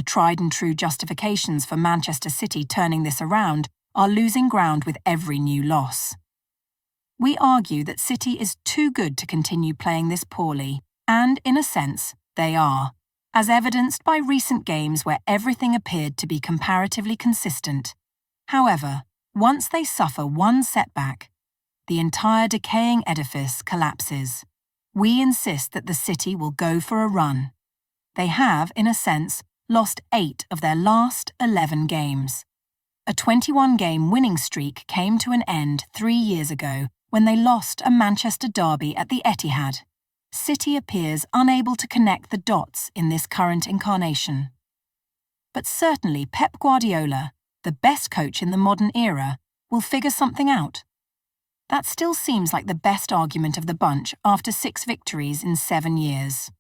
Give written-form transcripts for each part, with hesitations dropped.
tried-and-true justifications for Manchester City turning this around are losing ground with every new loss. We argue that City is too good to continue playing this poorly, and, in a sense, they are, as evidenced by recent games where everything appeared to be comparatively consistent. However, once they suffer one setback, the entire decaying edifice collapses. We insist that the City will go for a run. They have, in a sense, lost 8 of their last 11 games. A 21-game winning streak came to an end 3 years ago when they lost a Manchester derby at the Etihad. City appears unable to connect the dots in this current incarnation. But certainly Pep Guardiola, the best coach in the modern era, will figure something out. That still seems like the best argument of the bunch after 6 victories in 7 years.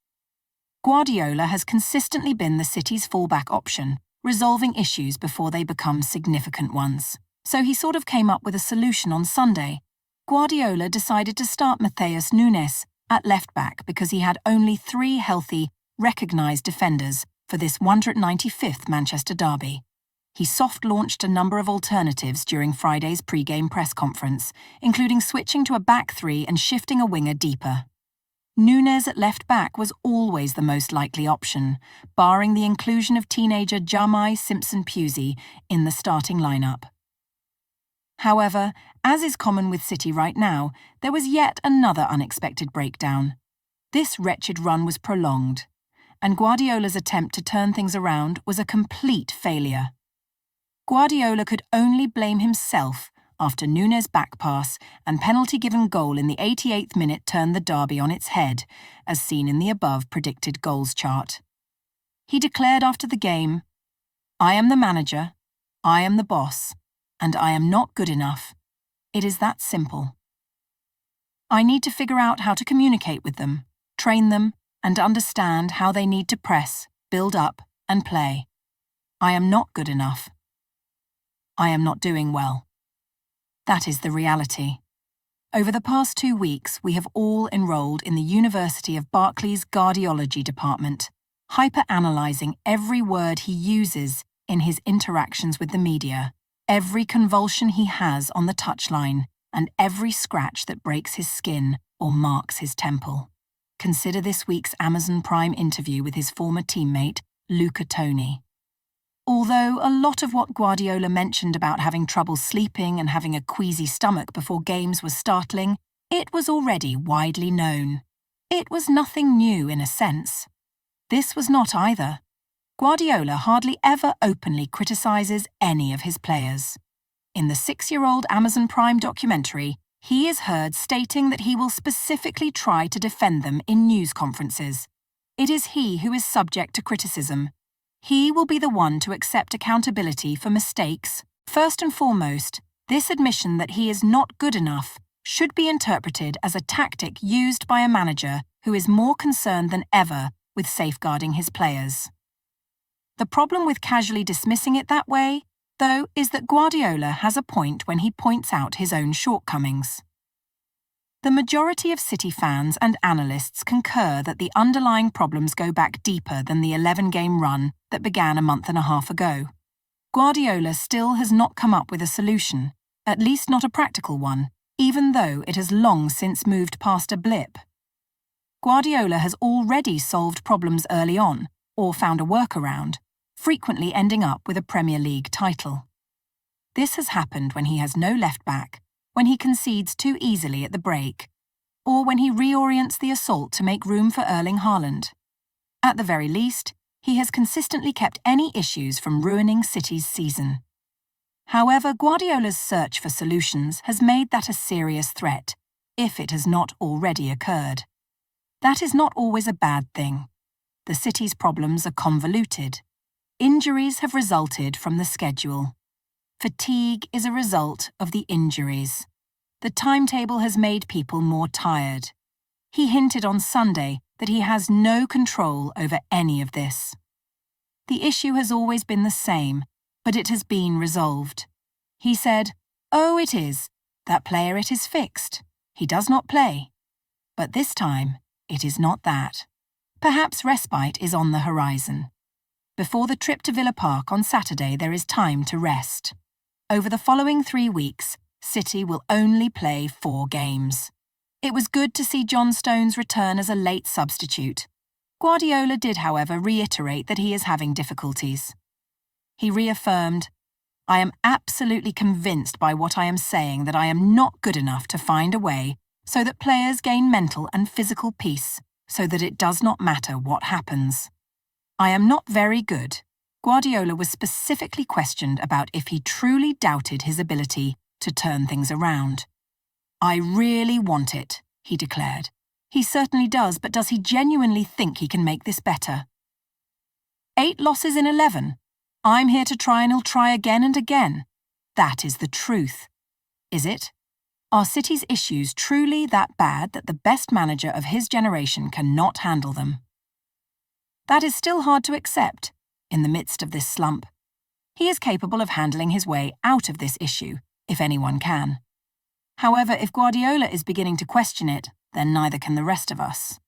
Guardiola has consistently been the City's fallback option, resolving issues before they become significant ones. So he sort of came up with a solution on Sunday. Guardiola decided to start Matheus Nunes at left-back because he had only 3 healthy, recognised defenders for this 195th Manchester derby. He soft-launched a number of alternatives during Friday's pre-game press conference, including switching to a back 3 and shifting a winger deeper. Nunes at left-back was always the most likely option, barring the inclusion of teenager Jamai Simpson-Pusey in the starting lineup. However, as is common with City right now, there was yet another unexpected breakdown. This wretched run was prolonged, and Guardiola's attempt to turn things around was a complete failure. Guardiola could only blame himself after Nunes' back pass and penalty-given goal in the 88th minute turned the derby on its head, as seen in the above predicted goals chart. He declared after the game, "I am the manager, I am the boss, and I am not good enough. It is that simple. I need to figure out how to communicate with them, train them, and understand how they need to press, build up, and play. I am not good enough. I am not doing well." That is the reality. Over the past 2 weeks, we have all enrolled in the University of Berkeley's Guardiology department, hyper-analysing every word he uses in his interactions with the media, every convulsion he has on the touchline, and every scratch that breaks his skin or marks his temple. Consider this week's Amazon Prime interview with his former teammate, Luca Toni. Although a lot of what Guardiola mentioned about having trouble sleeping and having a queasy stomach before games was startling, it was already widely known. It was nothing new in a sense. This was not either. Guardiola hardly ever openly criticises any of his players. In the 6-year-old Amazon Prime documentary, he is heard stating that he will specifically try to defend them in news conferences. It is he who is subject to criticism. He will be the one to accept accountability for mistakes. First and foremost, this admission that he is not good enough should be interpreted as a tactic used by a manager who is more concerned than ever with safeguarding his players. The problem with casually dismissing it that way, though, is that Guardiola has a point when he points out his own shortcomings. The majority of City fans and analysts concur that the underlying problems go back deeper than the 11-game run that began a month and a half ago. Guardiola still has not come up with a solution, at least not a practical one, even though it has long since moved past a blip. Guardiola has already solved problems early on, or found a workaround, frequently ending up with a Premier League title. This has happened when he has no left-back, when he concedes too easily at the break, or when he reorients the assault to make room for Erling Haaland. At the very least, he has consistently kept any issues from ruining City's season. However, Guardiola's search for solutions has made that a serious threat, if it has not already occurred. That is not always a bad thing. The City's problems are convoluted. Injuries have resulted from the schedule. Fatigue is a result of the injuries. The timetable has made people more tired. He hinted on Sunday that he has no control over any of this. The issue has always been the same, but it has been resolved. He said, "Oh, it is. That player, it is fixed. He does not play." But this time, it is not that. Perhaps respite is on the horizon. Before the trip to Villa Park on Saturday, there is time to rest. Over the following 3 weeks, City will only play 4 games. It was good to see John Stones return as a late substitute. Guardiola did, however, reiterate that he is having difficulties. He reaffirmed, "I am absolutely convinced by what I am saying that I am not good enough to find a way so that players gain mental and physical peace, so that it does not matter what happens. I am not very good." Guardiola was specifically questioned about if he truly doubted his ability to turn things around. "I really want it," he declared. He certainly does, but does he genuinely think he can make this better? 8 losses in 11. I'm here to try and he'll try again and again. That is the truth. Is it? Are City's issues truly that bad that the best manager of his generation cannot handle them? That is still hard to accept, in the midst of this slump. He is capable of handling his way out of this issue, if anyone can. However, if Guardiola is beginning to question it, then neither can the rest of us.